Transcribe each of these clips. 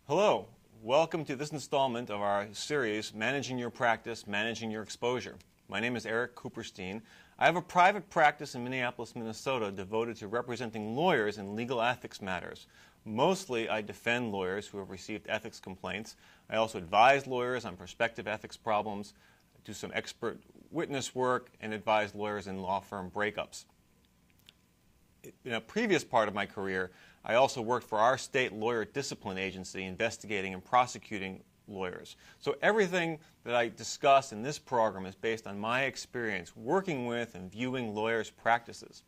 Hello, welcome to this installment of our series, Managing Your Practice, Managing Your Exposure. My name is Eric Cooperstein. I have a private practice in Minneapolis, Minnesota devoted to representing lawyers in legal ethics matters. Mostly I defend lawyers who have received ethics complaints. I also advise lawyers on prospective ethics problems, do some expert witness work, and advise lawyers in law firm breakups. In a previous part of my career, I also worked for our state lawyer discipline agency investigating and prosecuting lawyers. So everything that I discuss in this program is based on my experience working with and viewing lawyers' practices.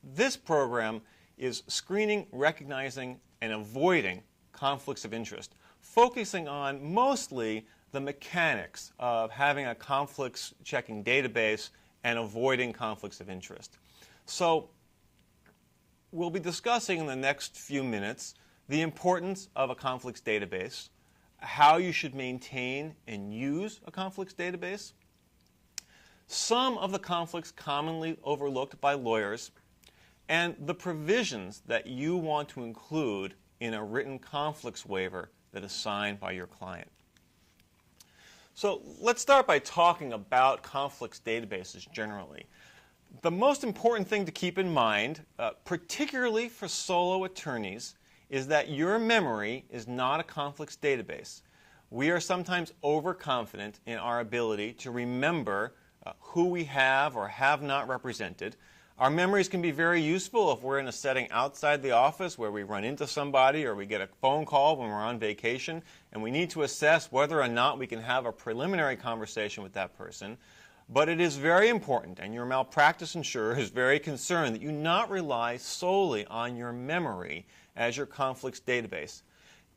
This program is screening, recognizing, and avoiding conflicts of interest, focusing on mostly the mechanics of having a conflicts checking database and avoiding conflicts of interest. So we'll be discussing in the next few minutes the importance of a conflicts database, how you should maintain and use a conflicts database, some of the conflicts commonly overlooked by lawyers, and the provisions that you want to include in a written conflicts waiver that is signed by your client. So let's start by talking about conflicts databases generally. The most important thing to keep in mind, particularly for solo attorneys, is that your memory is not a conflicts database. We are sometimes overconfident in our ability to remember who we have or have not represented. Our memories can be very useful if we're in a setting outside the office where we run into somebody or we get a phone call when we're on vacation and we need to assess whether or not we can have a preliminary conversation with that person. But it is very important, and your malpractice insurer is very concerned that you not rely solely on your memory as your conflicts database.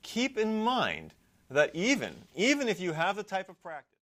Keep in mind that even if you have the type of practice